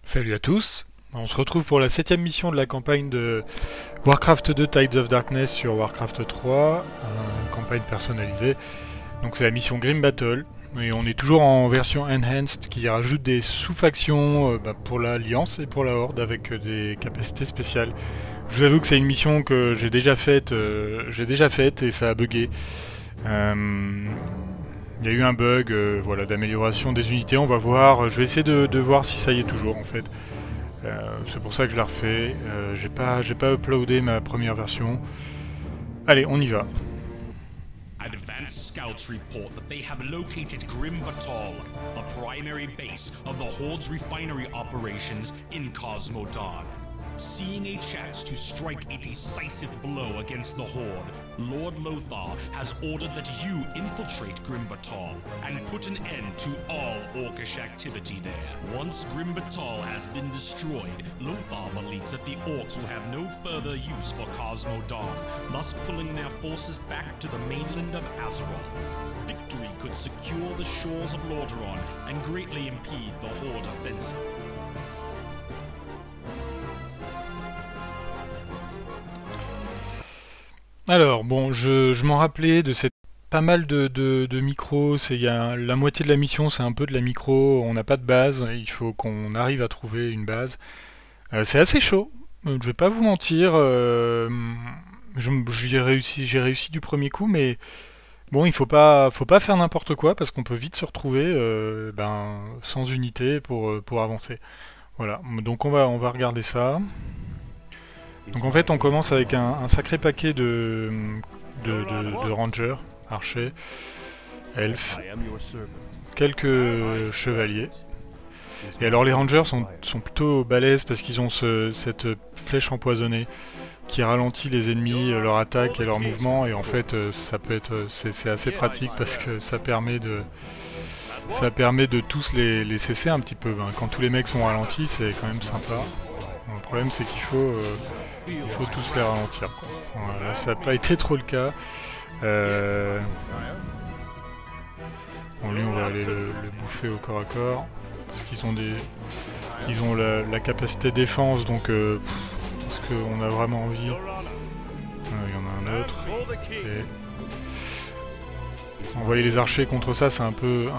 Salut à tous, on se retrouve pour la 7ème mission de la campagne de Warcraft 2 Tides of Darkness sur Warcraft 3, une campagne personnalisée. Donc c'est la mission Grim Battle, et on est toujours en version Enhanced qui rajoute des sous-factions pour l'Alliance et pour la Horde avec des capacités spéciales. Je vous avoue que c'est une mission que j'ai déjà faite et ça a bugué. Il y a eu un bug voilà, d'amélioration des unités, on va voir. Je vais essayer de voir si ça y est toujours en fait. C'est pour ça que je la refais. J'ai pas uploadé ma première version. Allez, on y va. Advanced scouts report that they have located Grim Batol, the primary base of the Horde's refinery operations in Cosmodon. Seeing a chance to strike a decisive blow against the Horde, Lord Lothar has ordered that you infiltrate Grim Batol and put an end to all Orcish activity there. Once Grim Batol has been destroyed, Lothar believes that the Orcs will have no further use for Cosmodon, thus pulling their forces back to the mainland of Azeroth. Victory could secure the shores of Lordaeron and greatly impede the Horde offensive. Alors, bon, je m'en rappelais de cette pas mal de micros. La moitié de la mission, c'est un peu de la micro. On n'a pas de base. Il faut qu'on arrive à trouver une base. C'est assez chaud. Je vais pas vous mentir. J'ai réussi du premier coup, mais bon, il faut pas faire n'importe quoi parce qu'on peut vite se retrouver sans unité pour avancer. Voilà. Donc on va regarder ça. Donc en fait on commence avec un sacré paquet de rangers, archers, elfes, quelques chevaliers. Et alors les rangers sont plutôt balèzes parce qu'ils ont cette flèche empoisonnée qui ralentit les ennemis, leur attaque et leur mouvement, et en fait c'est assez pratique parce que ça permet de tous les cesser un petit peu. Quand tous les mecs sont ralentis, c'est quand même sympa. Le problème c'est qu'il faut tous les ralentir, quoi. Voilà, ça n'a pas été trop le cas. Bon, lui, on va aller le bouffer au corps à corps. Parce qu'ils ont la capacité défense, donc parce qu'on a vraiment envie. Il y en a un autre. Et envoyer les archers contre ça, c'est un peu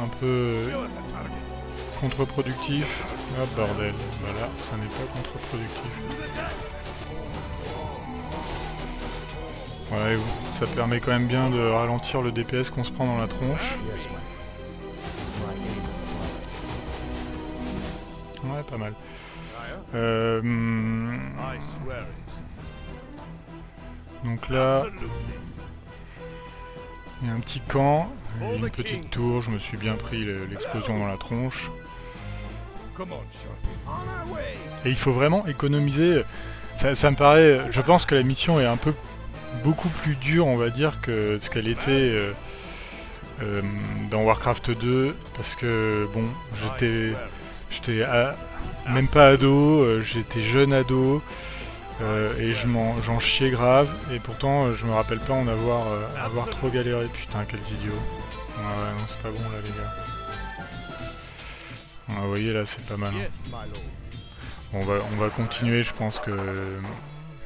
contre-productif. Ah bordel, voilà, ça n'est pas contre-productif. Ouais, ça permet quand même bien de ralentir le DPS qu'on se prend dans la tronche. Ouais, pas mal. Donc là, il y a un petit camp, une petite tour, je me suis bien pris l'explosion dans la tronche. Et il faut vraiment économiser. Ça me paraît... Je pense que la mission est beaucoup plus dure, on va dire, que ce qu'elle était dans Warcraft 2, parce que bon, j'étais même pas ado, j'étais jeune ado, et j'en chiais grave, et pourtant je me rappelle pas en avoir trop galéré. Putain, quels idiots. Ouais, non, c'est pas bon là, les gars. Vous voyez, là, c'est pas mal. Hein. Bon, on va continuer, je pense que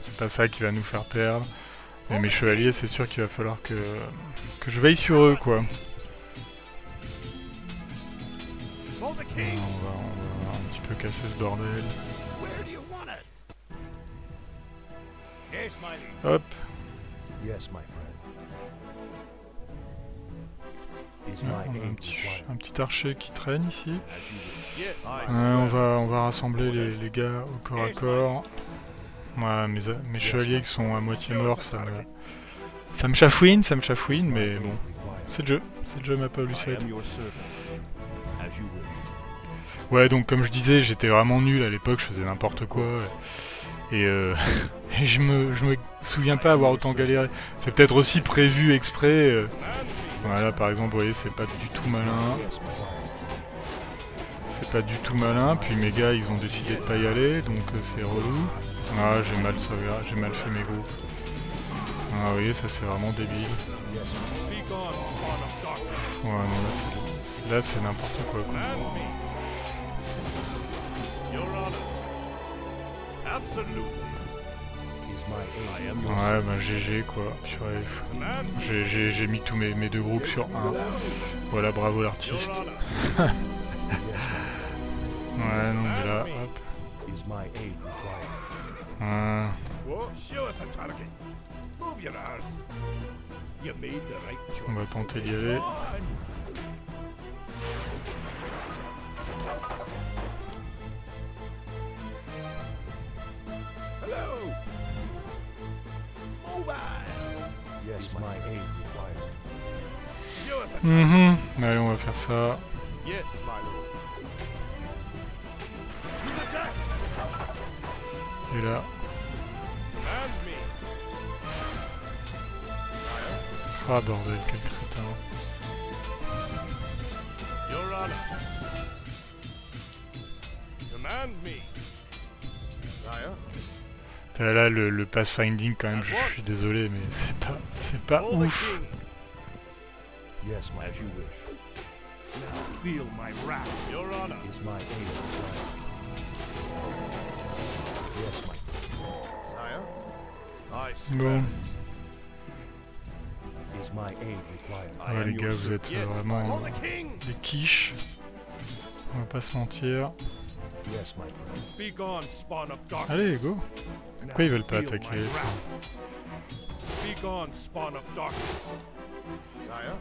c'est pas ça qui va nous faire perdre. Et mes chevaliers, c'est sûr qu'il va falloir que je veille sur eux, quoi. On va un petit peu casser ce bordel. Hop. Ah, on a un petit archer qui traîne ici. On va rassembler les gars au corps à corps. Ouais, mes chevaliers qui sont à moitié morts, ça me chafouine, mais bon, c'est le jeu ma pauvre Lucette. Ouais, donc comme je disais, j'étais vraiment nul à l'époque, je faisais n'importe quoi, et et je me souviens pas avoir autant galéré. C'est peut-être aussi prévu exprès. Voilà, par exemple, vous voyez, c'est pas du tout malin. C'est pas du tout malin, puis mes gars, ils ont décidé de pas y aller, donc c'est relou. Ah, j'ai mal fait mes groupes. Ah, vous voyez, ça c'est vraiment débile. Ouais, non, là c'est n'importe quoi. Ouais, bah GG quoi. Purée. J'ai mis tous mes deux groupes sur un. Voilà, bravo l'artiste. Ouais, non, mais là, hop. On va tenter d'y aller. Allez, on va faire ça. Et là. Ah bordel, quel crétin. Là, le pathfinding quand même, je suis désolé, mais c'est pas ouf. Yes, my as you wish. Now feel my wrath. Your honor is my aid. Yes, my sire. I Bon. Is my aid required? Ouais les gars, vous êtes vraiment des quiches. On va pas se mentir. Yes, my friend. Be gone, spawn of darkness. Allez, go. Pourquoi ils veulent pas attaquer? Be gone, spawn of darkness. Sire.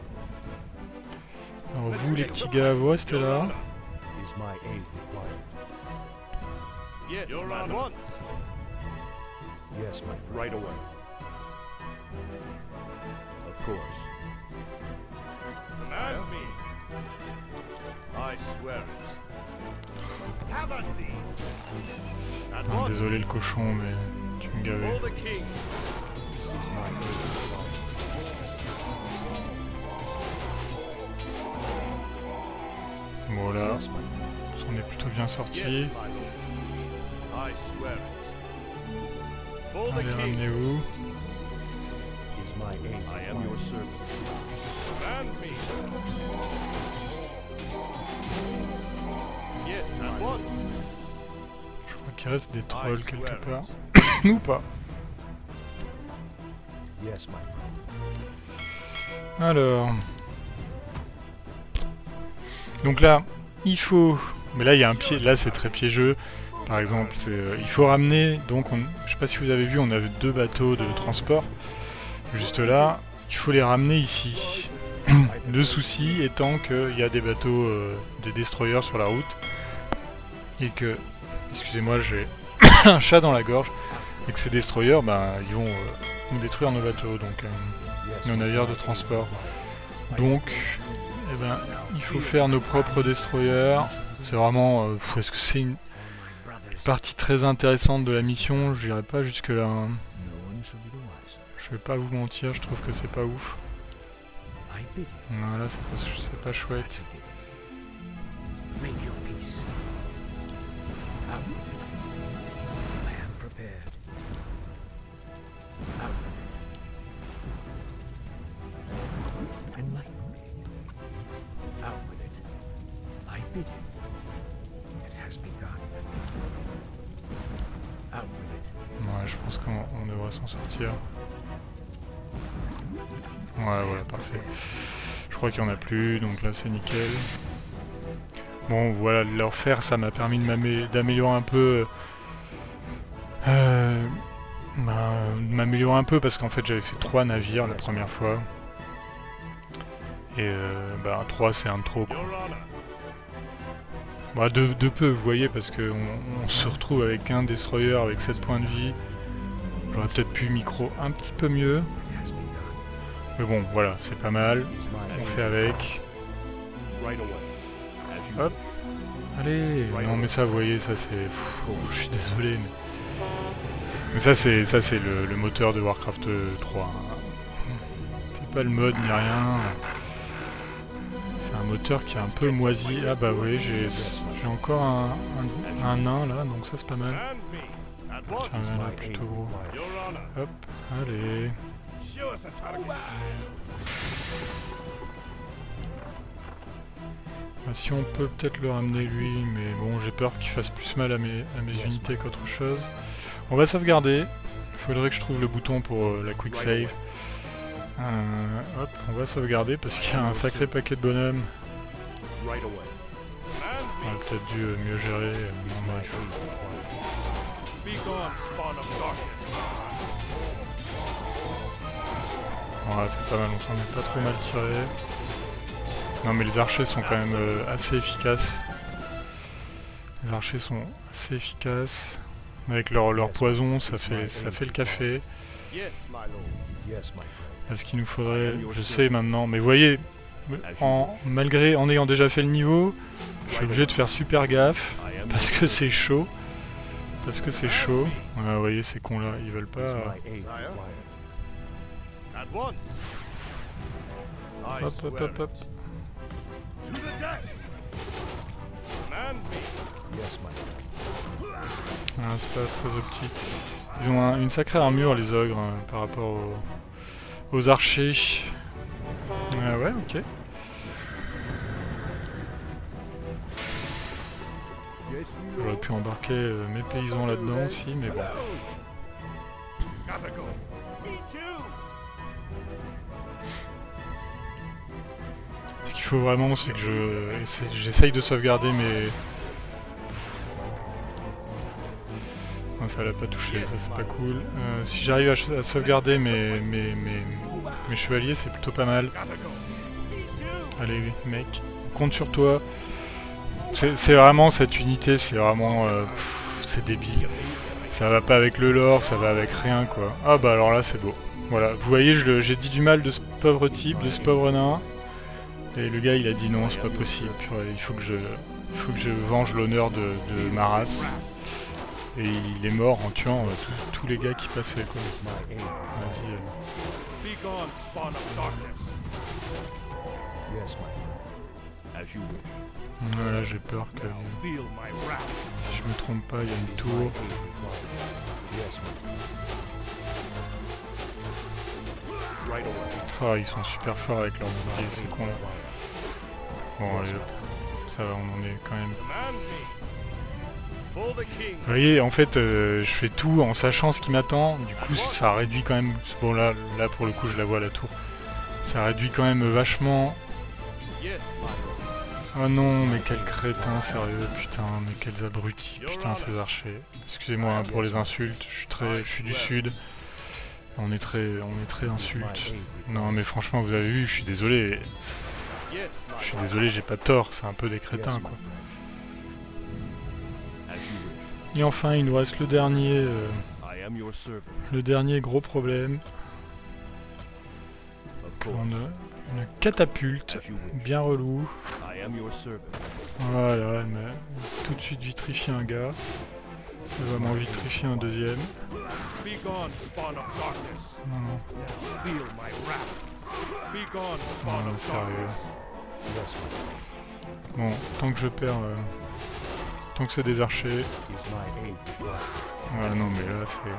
Alors vous les petits gars, vous restez là. Is my aid required? Yes, you're on once. Yes, my friend. Right away. Of course. Command me. I swear it. Have at thee. Ah, désolé le cochon, mais tu me gavais. For the king. Is my aid required? Voilà, on est plutôt bien sorti. Allez, ramenez-vous. Je crois qu'il reste des trolls quelque part. Ou pas. Alors... Donc là, il faut... Mais là, il y a un pied. Là, c'est très piégeux. Par exemple, il faut ramener... Donc, je sais pas si vous avez vu, on avait 2 bateaux de transport. Juste là. Il faut les ramener ici. Le souci étant qu'il y a des bateaux, des destroyers sur la route. Et que... Excusez-moi, j'ai un chat dans la gorge. Et que ces destroyers, bah, ils vont nous détruire nos bateaux. Donc, nos navires de transport. Donc... Eh ben, il faut faire nos propres destroyers. C'est vraiment... est-ce que c'est une partie très intéressante de la mission? J'irai pas jusque là. Hein. Je vais pas vous mentir, je trouve que c'est pas ouf. Voilà, c'est pas chouette. Ouais, je pense qu'on devrait s'en sortir. Ouais, voilà, parfait. Je crois qu'il n'y en a plus, donc là c'est nickel. Bon, voilà, de leur faire, ça m'a permis d'améliorer un peu... m'améliorer un peu, parce qu'en fait j'avais fait 3 navires la première fois. Et 3 c'est un de trop, quoi. Bah, de peu, vous voyez, parce qu'on se retrouve avec un destroyer avec 7 points de vie. J'aurais peut-être pu micro un petit peu mieux. Mais bon, voilà, c'est pas mal. On fait avec. Hop. Allez. Non mais ça, vous voyez, ça c'est... je suis désolé, mais ça c'est le moteur de Warcraft 3. Hein. C'est pas le mode ni rien. C'est un moteur qui est un peu moisi. Ah bah oui, j'ai encore un nain là, donc ça c'est pas mal. Tiens, il y en a plutôt gros. Hop, allez. Si on peut peut-être le ramener lui, mais bon, j'ai peur qu'il fasse plus mal à mes unités qu'autre chose. On va sauvegarder. Il faudrait que je trouve le bouton pour la quick save. Hop, on va sauvegarder parce qu'il y a un sacré paquet de bonhommes. On aurait peut-être dû mieux gérer. Non, bref. Voilà, c'est pas mal, on s'en est pas trop mal tiré. Non mais les archers sont quand même assez efficaces. Les archers sont assez efficaces. Avec leur poison, ça fait le café. Est-ce qu'il nous faudrait... Je sais maintenant, mais vous voyez, en ayant déjà fait le niveau, je suis obligé de faire super gaffe, parce que c'est chaud. Parce que c'est chaud. Ouais, vous voyez, ces cons là, ils veulent pas... Hop, hop, hop, hop. Ah, c'est pas très optique. Ils ont une sacrée armure, les ogres, par rapport aux archers. Ouais, ok. J'aurais pu embarquer mes paysans là-dedans aussi, mais bon. Ce qu'il faut vraiment, c'est que j'essaye de sauvegarder mes... Ah, ça l'a pas touché, ça c'est pas cool. Si j'arrive à sauvegarder mes chevaliers, c'est plutôt pas mal. Allez mec, on compte sur toi. C'est vraiment cette unité, c'est vraiment... c'est débile. Ça va pas avec le lore, ça va avec rien quoi. Ah bah alors là c'est beau. Voilà, vous voyez, j'ai dit du mal de ce pauvre type, de ce pauvre nain. Et le gars il a dit non, c'est pas possible. Il faut que je venge l'honneur de ma race. Et il est mort en tuant tous les gars qui passaient quoi. Vas-y. Voilà, j'ai peur que... Si je me trompe pas, il y a une tour. Ah, ils sont super forts avec leurs boucliers, ces cons là. Bon, allez, ça va, on en est quand même... Vous voyez, en fait, je fais tout en sachant ce qui m'attend. Du coup, ça réduit quand même... Bon, là pour le coup, je la vois, la tour. Ça réduit quand même vachement... Oh non, mais quel crétin, sérieux, putain, mais quels abrutis, putain, ces archers. Excusez-moi hein, pour les insultes, je suis du sud. On est très insulte. Non, mais franchement, vous avez vu, je suis désolé. Je suis désolé, j'ai pas tort, c'est un peu des crétins, quoi. Et enfin, il nous reste le dernier gros problème. On a une catapulte, bien relou. Voilà, elle m'a tout de suite vitrifié un gars. Elle va m'en vitrifier un deuxième. Non. Non, sérieux. Bon, tant que je perds... Tant que c'est des archers... Ah non mais là c'est...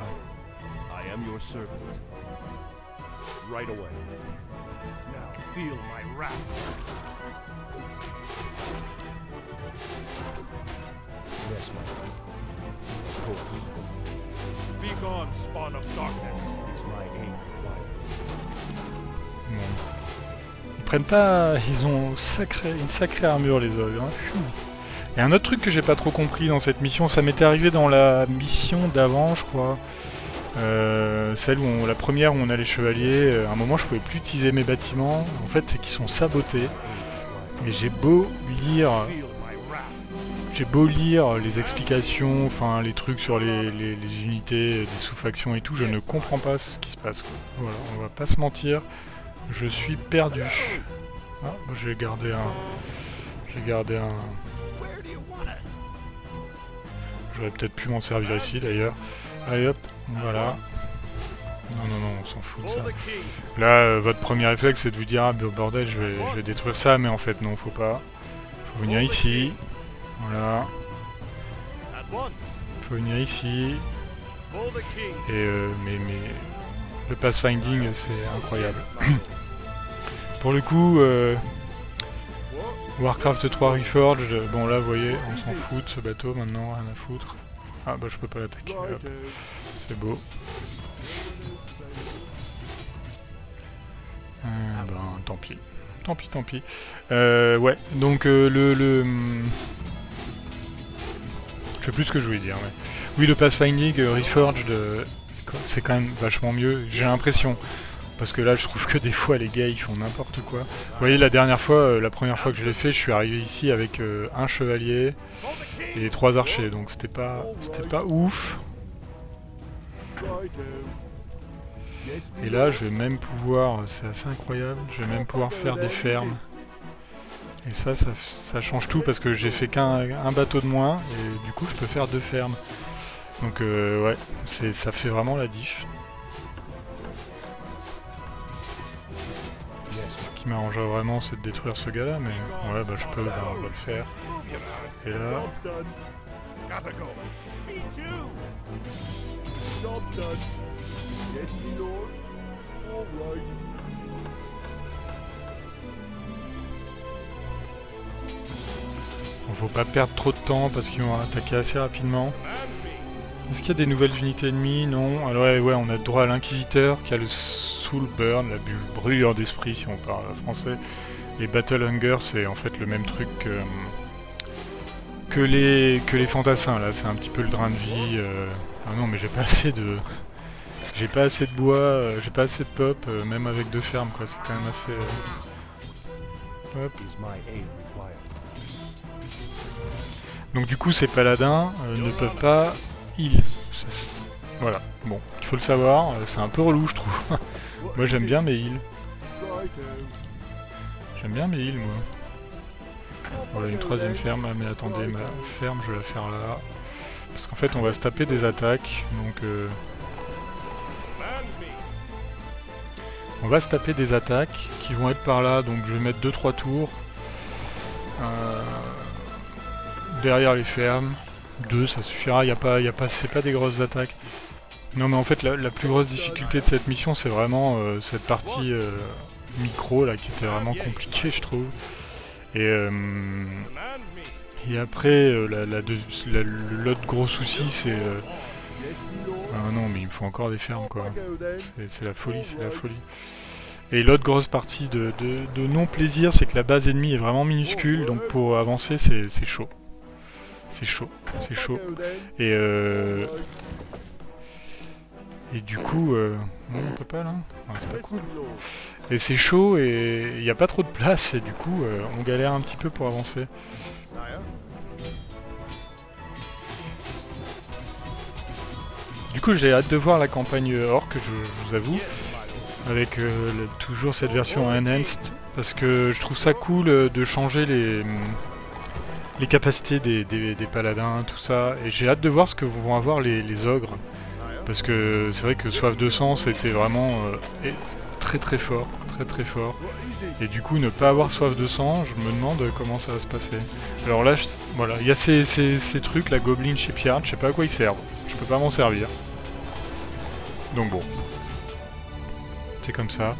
Bon. Ils prennent pas... Ils ont une sacrée armure les ogres. Hein. Et un autre truc que j'ai pas trop compris dans cette mission, ça m'était arrivé dans la mission d'avant je crois. Celle où la première où on a les chevaliers, à un moment je pouvais plus utiliser mes bâtiments. En fait c'est qu'ils sont sabotés. Et j'ai beau lire les explications, enfin les trucs sur les unités, des sous-factions et tout, je ne comprends pas ce qui se passe. Quoi. Voilà, on va pas se mentir, je suis perdu. Ah, j'ai gardé un... J'aurais peut-être pu m'en servir ici d'ailleurs. Allez hop, voilà. Non, on s'en fout de ça. Là, votre premier réflexe c'est de vous dire ah bordel, je vais détruire ça, mais en fait non, faut pas. Faut venir ici. Voilà. Faut venir ici. Et mais le pathfinding c'est incroyable. Pour le coup, Warcraft 3 Reforged, bon là vous voyez, on s'en fout de ce bateau maintenant, rien à foutre. Ah bah je peux pas l'attaquer, c'est beau. Ben tant pis. Tant pis. Ouais, donc je sais plus ce que je voulais dire. Ouais. Oui, le Pathfinding Reforged, c'est quand même vachement mieux, j'ai l'impression. Parce que là, je trouve que des fois, les gars, ils font n'importe quoi. Vous voyez, la première fois que je l'ai fait, je suis arrivé ici avec un chevalier et 3 archers, donc c'était pas ouf. Et là, je vais même pouvoir, c'est assez incroyable, je vais même pouvoir faire des fermes. Et ça change tout parce que j'ai fait qu'un bateau de moins et du coup, je peux faire 2 fermes. Donc ouais, ça fait vraiment la diff. Ce qui m'arrangerait vraiment, c'est de détruire ce gars-là, mais ouais, bah je peux, bah, on va le faire. Et là... Faut pas perdre trop de temps parce qu'ils vont attaquer assez rapidement. Est-ce qu'il y a des nouvelles unités ennemies? Non. Alors ouais, on a droit à l'Inquisiteur qui a le Soul Burn, la brûlure d'esprit si on parle français. Et Battle Hunger, c'est en fait le même truc que les fantassins. Là, c'est un petit peu le drain de vie. Ah non, mais j'ai pas assez de... J'ai pas assez de bois, j'ai pas assez de pop, même avec 2 fermes, quoi. C'est quand même assez... Hop. Donc du coup, ces paladins ne peuvent pas heal. Voilà, bon, il faut le savoir, c'est un peu relou, je trouve. Moi, j'aime bien mes heals. J'aime bien mes heals, moi. Voilà, une 3e ferme. Ah, mais attendez, ma ferme, je vais la faire là. Parce qu'en fait, on va se taper des attaques, donc... On va se taper des attaques qui vont être par là, donc je vais mettre 2-3 tours. Derrière les fermes. 2, ça suffira, c'est pas des grosses attaques. Non mais en fait la plus grosse difficulté de cette mission c'est vraiment cette partie micro là qui était vraiment compliquée je trouve. Et après l'autre gros souci c'est... Ah non mais il me faut encore des fermes quoi. C'est la folie, c'est la folie. Et l'autre grosse partie de non-plaisir c'est que la base ennemie est vraiment minuscule donc pour avancer c'est chaud. C'est chaud, c'est chaud. Et du coup, non, on peut pas là. Ah, c'est pas cool. Et c'est chaud et il n'y a pas trop de place et du coup, on galère un petit peu pour avancer. Du coup, j'ai hâte de voir la campagne Orc, je vous avoue, avec toujours cette version Enhanced, parce que je trouve ça cool de changer les capacités des paladins, tout ça, et j'ai hâte de voir ce que vont avoir les ogres, parce que c'est vrai que Soif de Sang c'était vraiment très fort, très fort, et du coup ne pas avoir Soif de Sang, je me demande comment ça va se passer. Alors là, voilà, il y a ces trucs, la Goblin Shipyard, je sais pas à quoi ils servent, je peux pas m'en servir. Donc bon, c'est comme ça.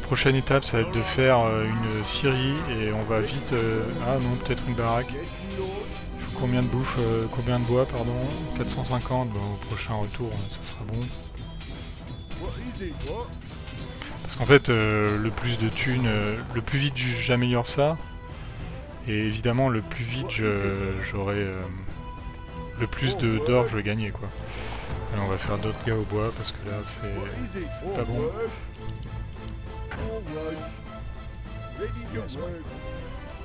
Prochaine étape, ça va être de faire une scierie et on va vite... Ah non, peut-être une baraque. Il faut combien de bouffe, combien de bois, pardon? 450, bon, au prochain retour, ça sera bon. Parce qu'en fait, le plus de thunes, le plus vite j'améliore ça, et évidemment le plus vite j'aurai... le plus d'or je vais gagner, quoi. Allez, on va faire d'autres gars au bois, parce que là, c'est pas bon.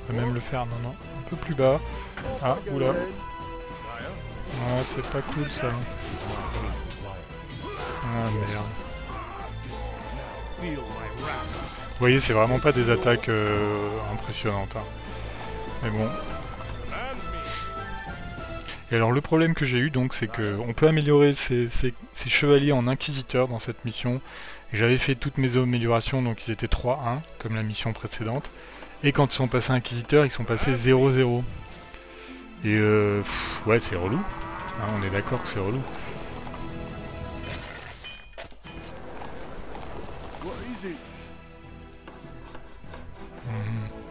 On va même le faire, non, un peu plus bas. Ah, oula. Ah, c'est pas cool ça. Ah merde. Vous voyez, c'est vraiment pas des attaques impressionnantes. Hein. Mais bon. Et alors le problème que j'ai eu donc c'est qu'on peut améliorer ces chevaliers en inquisiteur dans cette mission. Et j'avais fait toutes mes améliorations, donc ils étaient 3-1, comme la mission précédente. Et quand ils sont passés inquisiteurs, ils sont passés 0-0. Et ouais, c'est relou. Hein, on est d'accord que c'est relou.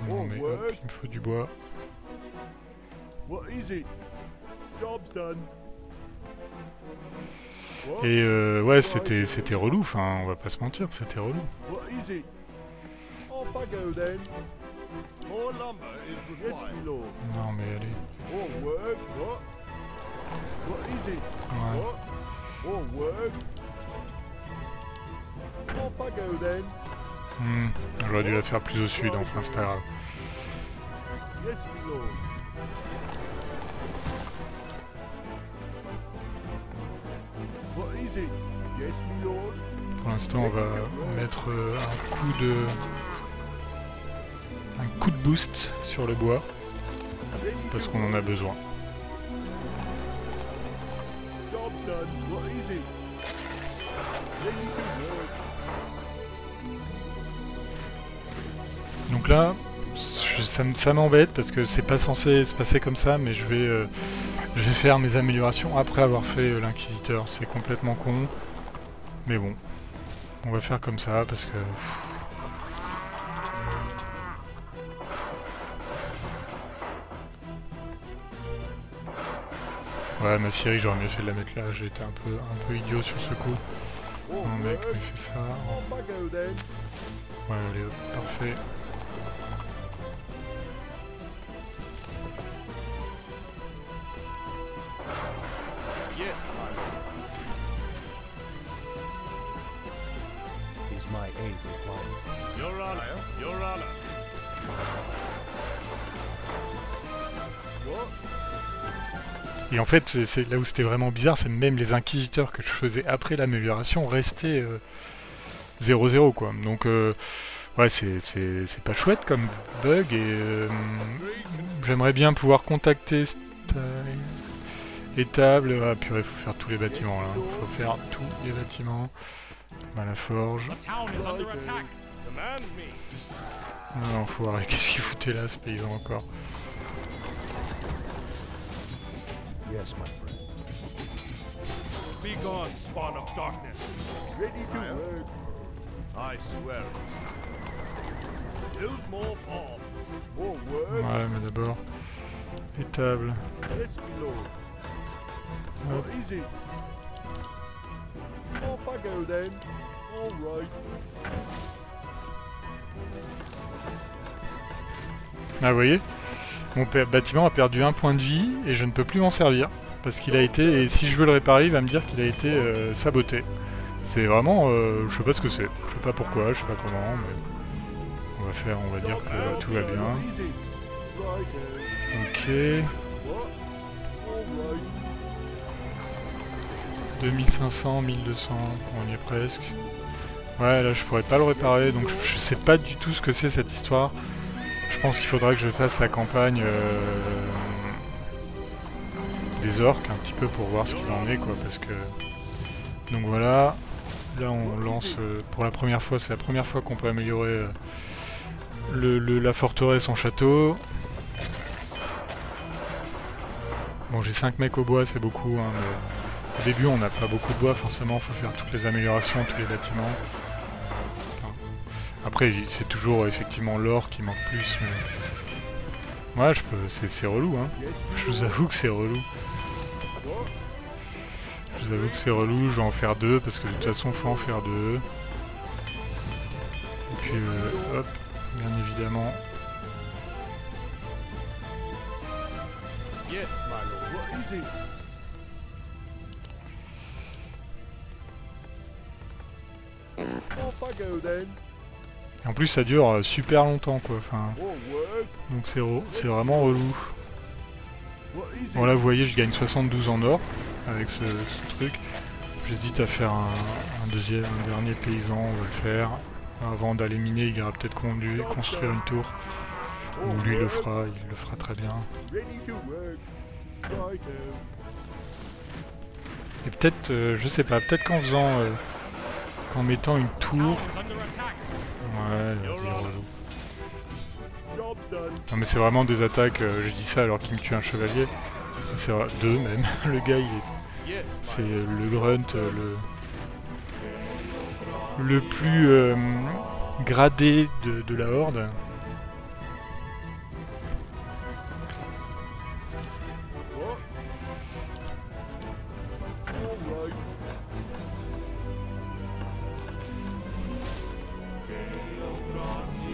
Non mais hop, il me faut du bois. What is it? Job's done. What? Et ouais, c'était relou, enfin, on va pas se mentir, c'était relou. What is it? Off I go then. More lumber is required. Yes, my lord. Non mais allez. More work. What? What is it? Ouais. What? More work. Off I go then. J'aurais dû la faire plus au sud, enfin c'est pas grave. Yes, my lord. What is it? Yes, my lord. Pour l'instant, on va mettre un coup de boost sur le bois, parce qu'on en a besoin. Job's done. What is it? Ready to work. Donc là, ça m'embête parce que c'est pas censé se passer comme ça, mais je vais faire mes améliorations après avoir fait l'inquisiteur. C'est complètement con, mais bon, on va faire comme ça parce que... Ouais, ma Syrie, j'aurais mieux fait de la mettre là, j'ai été un peu idiot sur ce coup. Mon mec m'a fait ça. Off I go then. Ouais, allez hop, parfait. Yes, my lord. Is my aid required? Your honor. Your honor. What? Et en fait, c'est là où c'était vraiment bizarre, c'est même les inquisiteurs que je faisais après l'amélioration restaient 0-0 quoi. Donc ouais, c'est pas chouette comme bug et j'aimerais bien pouvoir contacter cette étable. Ah purée, faut faire tous les bâtiments là. Faut faire tous les bâtiments. Bah, la forge. Command me. Non, faut arrêter. Qu'est-ce qu'il foutait là, ce paysan encore? Yes, my friend. Be gone, spawn of darkness. Ready to work. I swear it. Build more farms. More work. Ouais, mais d'abord, étable. Yes, my lord. Hop. What is it? Off I go then. All right. Ah, vous voyez, mon bâtiment a perdu un point de vie et je ne peux plus m'en servir parce qu'il a été, et si je veux le réparer, il va me dire qu'il a été saboté. C'est vraiment, je sais pas ce que c'est, je sais pas pourquoi, je sais pas comment, mais on va dire que tout va bien. Ok, 2500, 1200, on y est presque. Ouais, là je pourrais pas le réparer, donc je sais pas du tout ce que c'est cette histoire. Je pense qu'il faudra que je fasse la campagne des orques un petit peu pour voir ce qu'il en est quoi, parce que... Donc voilà, là on lance pour la première fois, c'est la première fois qu'on peut améliorer la forteresse en château. Bon, j'ai 5 mecs au bois, c'est beaucoup, hein, mais au début on n'a pas beaucoup de bois, forcément il faut faire toutes les améliorations, tous les bâtiments. Après, c'est toujours effectivement l'or qui manque plus, mais... Ouais, c'est relou, hein. Je vous avoue que c'est relou. Je vous avoue que c'est relou, je vais en faire 2, parce que de toute façon, il faut en faire 2. Et puis, hop, bien évidemment... Yes, my lord. What is it? Off I go then. Et en plus, ça dure super longtemps, quoi. Enfin, More work. donc c'est vraiment relou. What is Bon, it? là, vous voyez, je gagne 72 en or avec ce truc. J'hésite à faire un dernier paysan, on va le faire. Avant d'aller miner, il ira peut-être construire une tour. Ou lui, il le fera très bien. Ready to work. Righto. Et peut-être, je sais pas, peut-être qu'en mettant une tour... Ouais, vas-y, relou. Job's done. Non mais c'est vraiment des attaques, je dis ça alors qu'il me tue un chevalier. C'est deux même. Le gars, Yes, c'est le grunt, le plus gradé de la horde.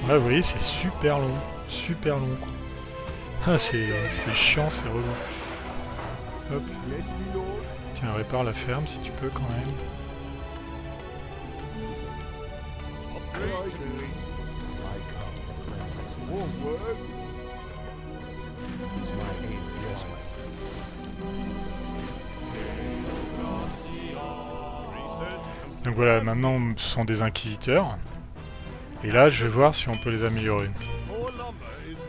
Là, vous voyez, c'est super long. Super long, quoi. Ah, c'est chiant, c'est relou. Hop. Tiens, répare la ferme si tu peux quand même. Donc voilà, maintenant ce sont des inquisiteurs. Et là, je vais voir si on peut les améliorer.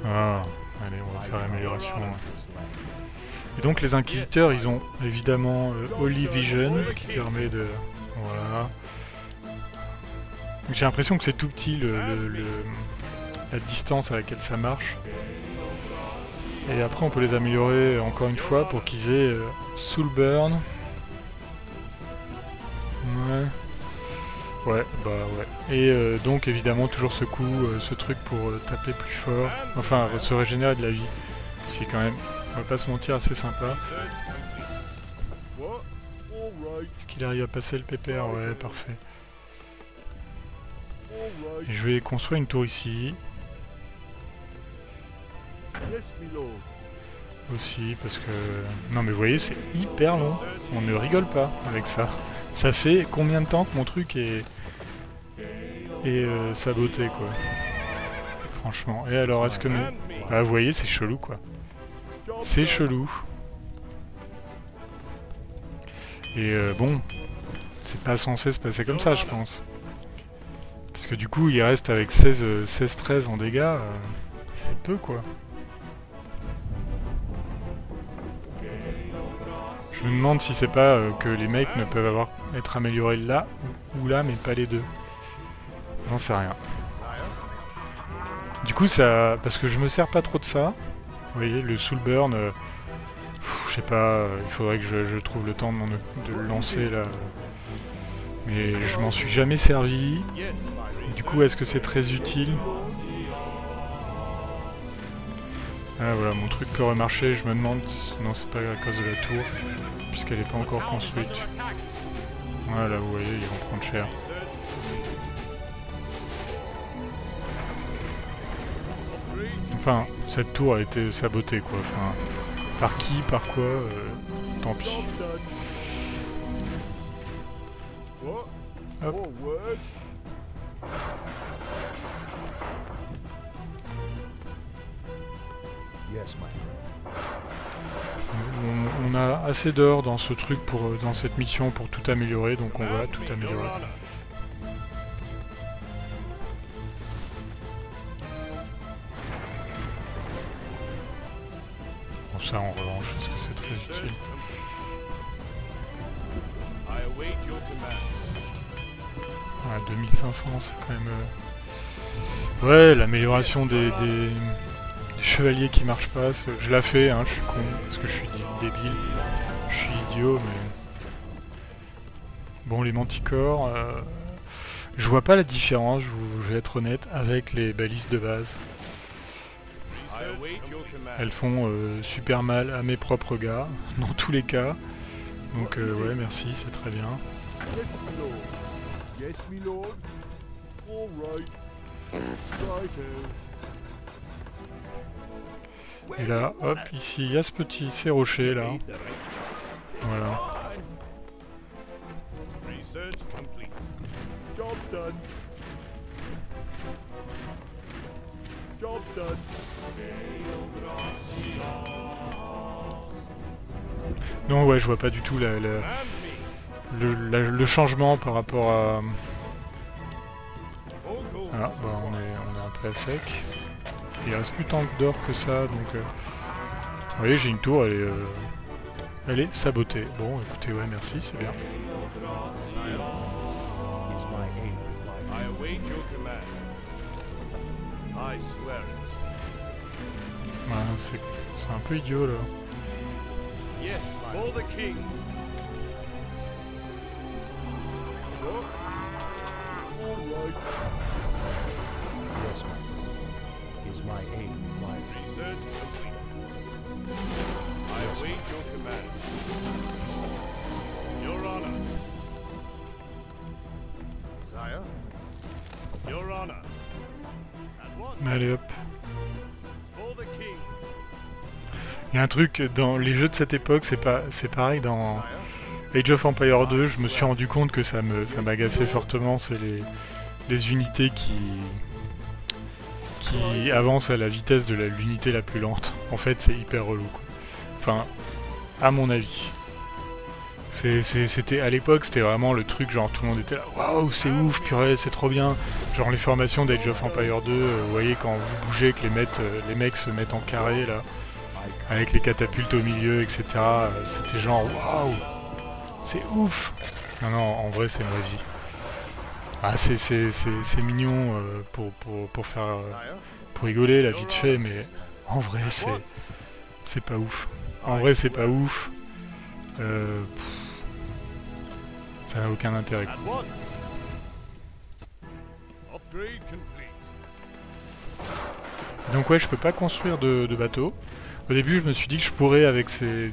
Ah, allez, on va faire l'amélioration. Et donc les inquisiteurs, ils ont évidemment Holy Vision qui permet de... Voilà. J'ai l'impression que c'est tout petit la distance à laquelle ça marche. Et après on peut les améliorer encore une fois pour qu'ils aient Soul Burn. Ouais. Ouais, bah ouais. Et donc évidemment toujours ce coup, ce truc pour taper plus fort. Enfin, se régénérer de la vie. Ce qui est quand même, on va pas se mentir, assez sympa. Est-ce qu'il arrive à passer le PPR? Ouais, parfait. Et je vais construire une tour ici. Aussi, parce que... Non mais vous voyez, c'est hyper long. On ne rigole pas avec ça. Ça fait combien de temps que mon truc est saboté, quoi. Franchement. Et alors, est-ce que... Ah, vous voyez, c'est chelou, quoi. C'est chelou. Et bon, c'est pas censé se passer comme ça, je pense. Parce que du coup, il reste avec 16-13 en dégâts. C'est peu, quoi. Je me demande si c'est pas que les mecs ne peuvent être améliorés là ou là, mais pas les deux. J'en sais rien. Du coup, ça... Parce que je me sers pas trop de ça. Vous voyez, le Soul Burn... je sais pas, il faudrait que je trouve le temps de le lancer, là. Mais je m'en suis jamais servi. Du coup, est-ce que c'est très utile? Ah voilà, mon truc peut remarcher, je me demande... Non, c'est pas à cause de la tour, puisqu'elle n'est pas encore construite. Voilà, vous voyez, ils vont prendre cher. Enfin, cette tour a été sabotée, quoi. Enfin, par qui, par quoi, tant pis. Hop. On a assez d'heures dans ce truc dans cette mission pour tout améliorer, donc on va tout améliorer. Bon, ça en revanche, est-ce que c'est très utile? Ouais, 2500, c'est quand même... Ouais, l'amélioration des chevaliers qui marchent pas, je la fais, hein, je suis con, parce que je suis débile, je suis idiot, mais... Bon, les manticores, je vois pas la différence, je vais être honnête, avec les balises de base. Elles font super mal à mes propres gars, dans tous les cas. Donc ouais, merci, c'est très bien. Et là, hop, ici, il y a ces rochers là. Voilà. Non, ouais, je vois pas du tout le changement par rapport à... Ah, bah on est un peu à sec. Il reste plus tant d'or que ça, donc... Vous voyez, j'ai une tour, elle est sabotée. Bon, écoutez, ouais, merci, c'est bien. Voilà, c'est un peu idiot, là. Is my aim required? Research complete. I await your command. Your honor. Sire? Your honor. At once. Allez hop. For the king. Il y a un truc dans les jeux de cette époque, c'est pareil dans Age of Empires 2, je me suis rendu compte que ça m'agaçait fortement, c'est les unités qui avancent à la vitesse de l'unité la plus lente. En fait, c'est hyper relou, quoi. Enfin, à mon avis. C'était à l'époque, c'était vraiment le truc, genre tout le monde était là, waouh, c'est ouf, purée, c'est trop bien. Genre les formations d'Age of Empires 2, vous voyez quand vous bougez, que les mecs se mettent en carré là, avec les catapultes au milieu, etc. C'était genre waouh, c'est ouf. Non, non, en vrai, c'est moisi. Ah, c'est mignon pour faire pour rigoler là vite fait, mais en vrai, c'est pas ouf. En vrai, c'est pas ouf. Ça n'a aucun intérêt, quoi. At once. Upgrade complete. Donc ouais, je peux pas construire de bateau. Au début, je me suis dit que je pourrais avec ces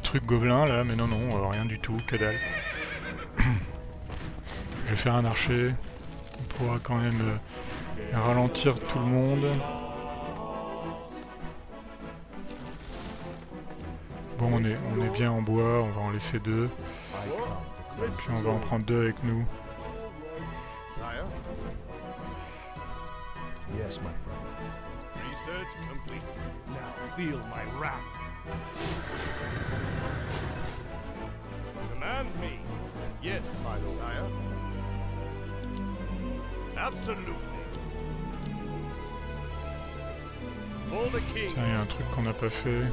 trucs gobelins là, mais non, non, rien du tout, que dalle. Je vais faire un archer. On pourra quand même ralentir tout le monde. Bon, on est bien en bois, on va en laisser 2. Puis on va en prendre 2 avec nous. Sire. Yes, my friend. Research complete. Now feel my wrath. Command me. Yes, my lord. Sire. Absolutely. For the king. Tiens, il y a un truc qu'on n'a pas fait.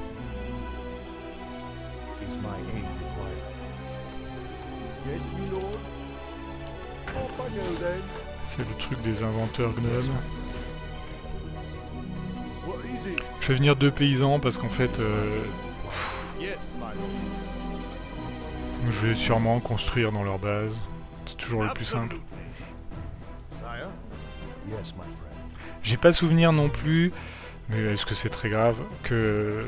Is my aid required? Yes, my lord. Off I go then. C'est le truc des inventeurs gnomes. What is it? Je vais venir 2 paysans parce qu'en fait, Yes, my lord. je vais sûrement construire dans leur base. C'est toujours le plus simple. Sire? Yes, my friend. J'ai pas souvenir non plus, mais est-ce que c'est très grave que...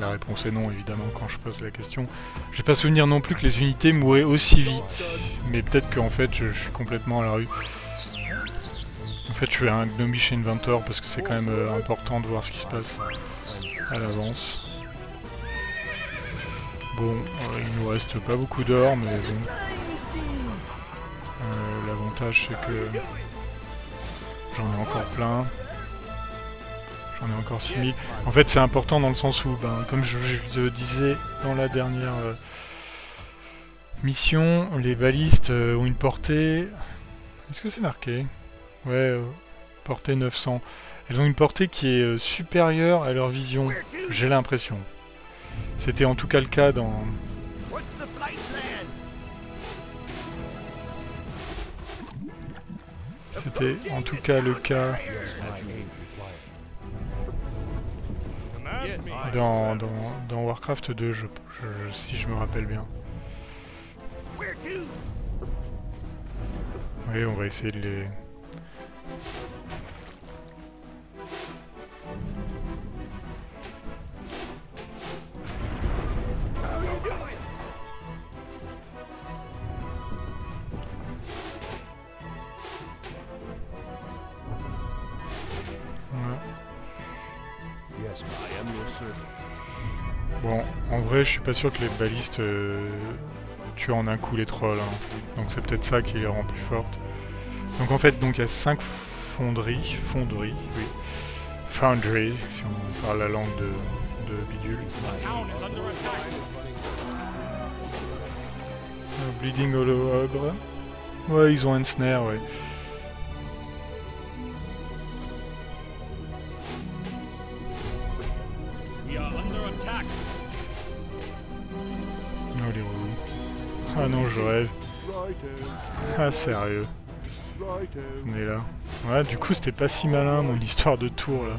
La réponse est non, évidemment, quand je pose la question. J'ai pas souvenir non plus que les unités mouraient aussi vite. Mais peut-être qu'en fait, je suis complètement à la rue. En fait, je suis un Gnomish Inventor parce que c'est quand même important de voir ce qui se passe à l'avance. Bon, il nous reste pas beaucoup d'or, mais bon. L'avantage, c'est que j'en ai encore plein. J'en ai encore 6000. En fait, c'est important dans le sens où, ben, comme je le disais dans la dernière mission, les balistes ont une portée... Est-ce que c'est marqué? Ouais, portée 900. Elles ont une portée qui est supérieure à leur vision, j'ai l'impression. C'était en tout cas le cas dans... C'était en tout cas le cas dans Warcraft 2, si je me rappelle bien. Oui, on va essayer de les... Bon, en vrai, je suis pas sûr que les balistes tuent en un coup les trolls, hein. Donc c'est peut-être ça qui les rend plus fortes. Donc en fait, il y a 5 fonderies, oui. Foundry, si on parle la langue de bidule. Bleeding Hollow Ogre. Ouais, ils ont un snare, ouais. Oh les relous. Ah non, je rêve. Ah sérieux. On est là. Ouais, du coup c'était pas si malin mon histoire de tour là.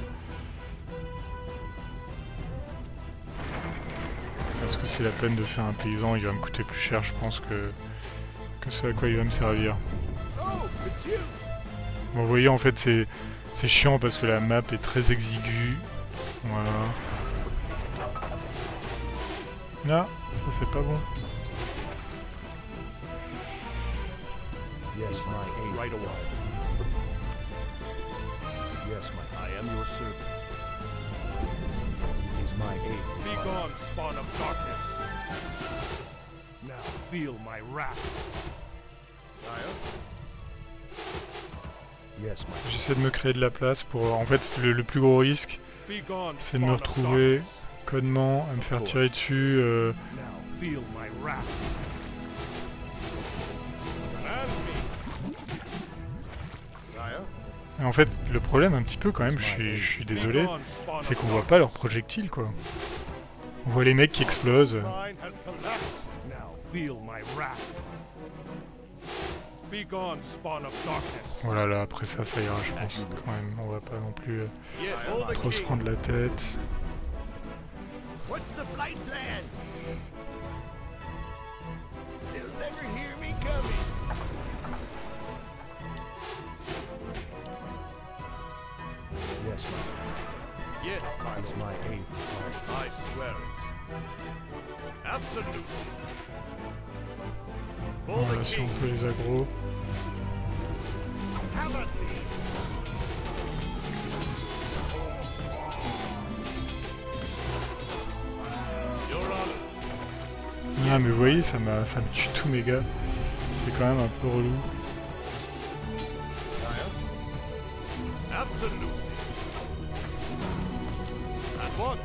Est-ce que c'est la peine de faire un paysan? Il va me coûter plus cher, je pense, que ce à quoi il va me servir. Bon, vous voyez, en fait c'est chiant parce que la map est très exiguë. Voilà. Là, ça c'est pas bon. Yes, my aid. Right away. Yes, I am your servant. Is my aid. Be gone, spawn of darkness. Now feel my wrath. Sire? Yes, my. J'essaie de me créer de la place pour... En fait, le plus gros risque, c'est de me retrouver connement, à me faire tirer dessus. Now feel my wrath. Et en fait, le problème un petit peu quand même, je suis désolé, c'est qu'on voit pas leurs projectiles quoi. On voit les mecs qui explosent. Voilà, là après ça, ça ira je pense quand même. On va pas non plus trop se prendre la tête. Yes, my friend. Yes, is my aid. I swear it. Absolutely. Voilà, si on peut les aggro. Ah mais vous voyez, ça me tue tous mes gars. C'est quand même un peu relou. Absolutely. At once.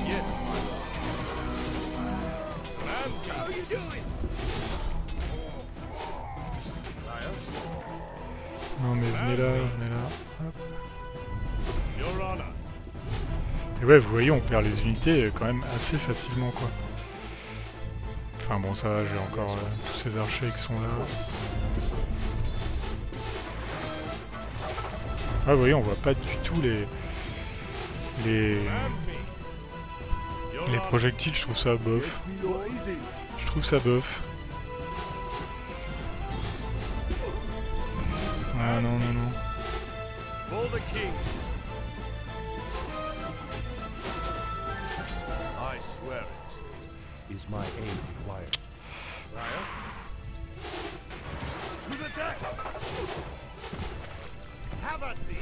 Yes, my lord. How are you doing? Sire? Non mais venez là, venez là. Hop. Your honor. Et ouais, vous voyez, on perd les unités quand même assez facilement quoi. Enfin bon, ça va, j'ai encore tous ces archers qui sont là. Ah vous voyez, on voit pas du tout les projectiles, je trouve ça bof. Je trouve ça bof. Ah non, non, non. I swear it. Is my aid required? Sire? To the deck! Have at thee!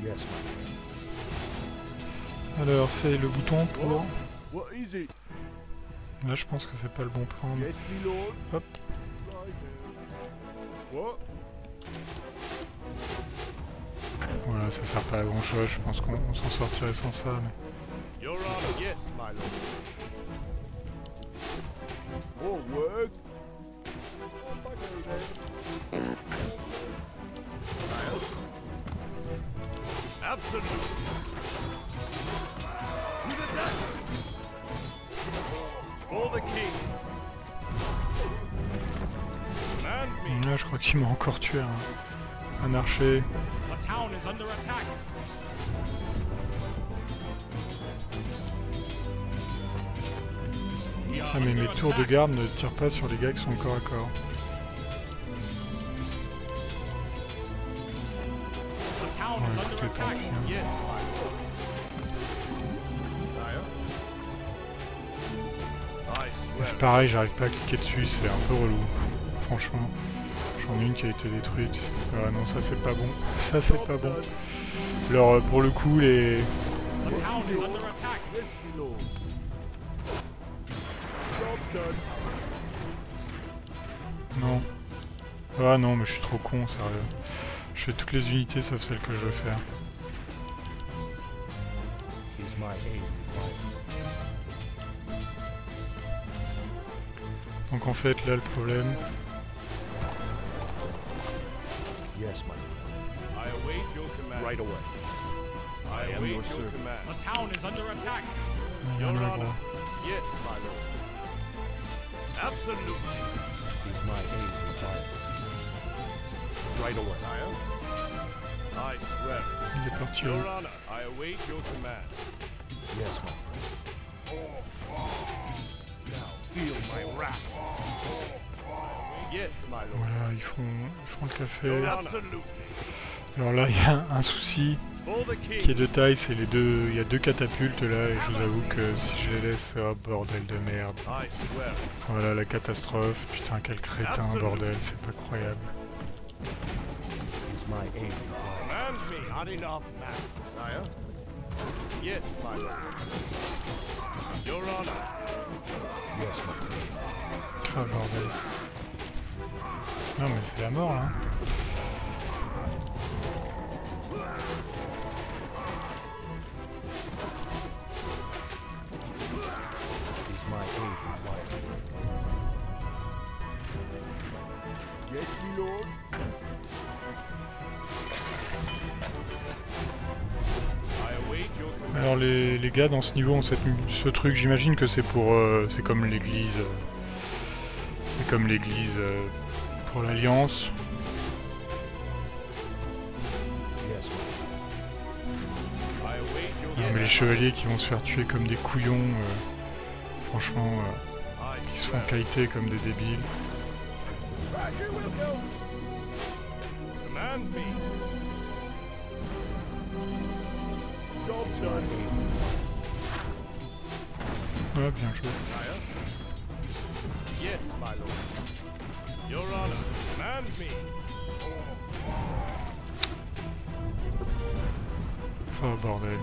Yes, my friend. Alors, c'est le bouton pour... What is it? Là, je pense que c'est pas le bon plan. Mais... Yes, my lord. Hop. What? Voilà, ça sert pas à grand chose, je pense qu'on s'en sortirait sans ça. Mais... Your honor, yes, my lord. More work. Absolutely. To the deck. For the king. Command me. Là, je crois qu'il m'a encore tué un archer. The town is under attack. Ah mais mes tours de garde ne tirent pas sur les gars qui sont corps à corps. Ouais, écoutez, tant pis, hein. C'est pareil, j'arrive pas à cliquer dessus, c'est un peu relou. Franchement, j'en ai une qui a été détruite. Ah non, ça c'est pas bon. Ça c'est pas bon. Alors pour le coup, les... Non. Ah non, mais je suis trop con, sérieux. Je fais toutes les unités sauf celles que je veux faire. Donc en fait, là, le problème... Yes, my friend. I await your command. Right away. I am your servant. The town is under attack. Il y en a, gros. Yes, my lord. Absolutely. Is my aid required? Right away. Sire? I swear it. Il est parti. Your honor, I await your command. Yes, my friend. Now feel my wrath. Yes, my lord. Voilà, ils font le café. Absolutely. Alors là, il y a un souci qui est de taille, c'est les deux... Il y a deux catapultes là, et je vous avoue que si je les laisse... Oh, bordel de merde. Voilà la catastrophe. Putain, quel crétin, bordel, c'est pas croyable. Ah, bordel. Non mais c'est la mort là. Alors les gars dans ce niveau ont ce truc, j'imagine que c'est pour... c'est comme l'église... c'est comme l'église pour l'Alliance. Non mais les chevaliers qui vont se faire tuer comme des couillons, franchement, qui se font kiter comme des débiles. Ah, bien joué. Oh bordel.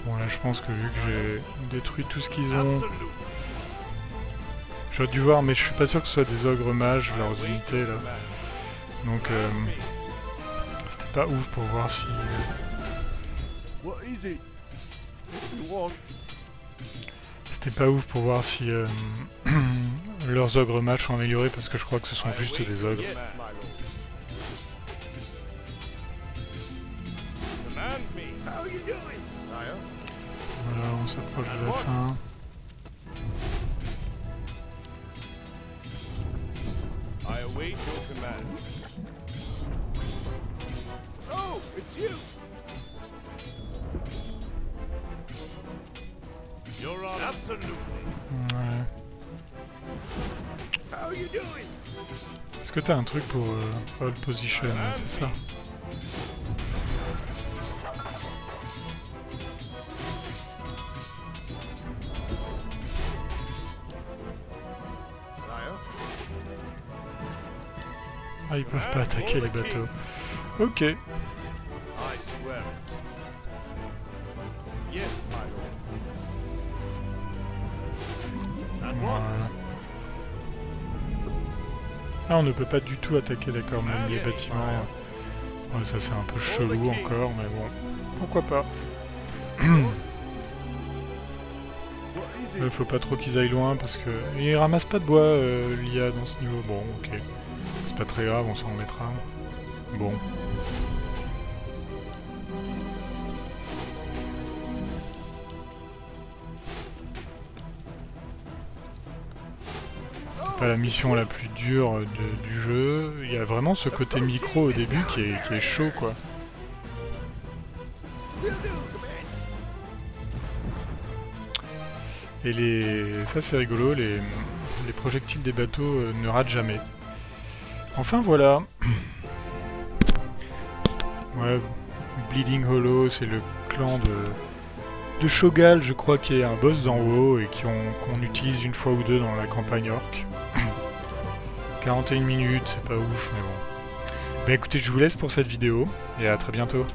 Bon là je pense que vu que j'ai détruit tout ce qu'ils ont, j'aurais dû voir, mais je suis pas sûr que ce soit des ogres mages leurs unités là. Donc c'était pas ouf pour voir si... C'était pas ouf pour voir si leurs ogres mages sont améliorés, parce que je crois que ce sont juste des ogres. Voilà, on s'approche de la fin. Ouais. Est-ce que t'as un truc pour hold position, c'est ça? Ah, ils peuvent pas attaquer les bateaux. Ok. Voilà. Ah, on ne peut pas du tout attaquer, d'accord, même les bâtiments. Ouais, ça c'est un peu chelou encore, mais bon, pourquoi pas. Il faut pas trop qu'ils aillent loin, parce que... Ils ramassent pas de bois, l'IA, dans ce niveau. Bon, ok. C'est pas très grave, on s'en remettra. Bon. Pas la mission la plus dure du jeu. Il y a vraiment ce côté micro au début qui est chaud, quoi. Et ça c'est rigolo, les projectiles des bateaux ne ratent jamais. Enfin voilà. Ouais, Bleeding Hollow, c'est le clan de Shogal, je crois, qui est un boss d'en haut et qu'on utilise une fois ou deux dans la campagne orc. 41 minutes, c'est pas ouf, mais bon. Bah écoutez, je vous laisse pour cette vidéo, et à très bientôt.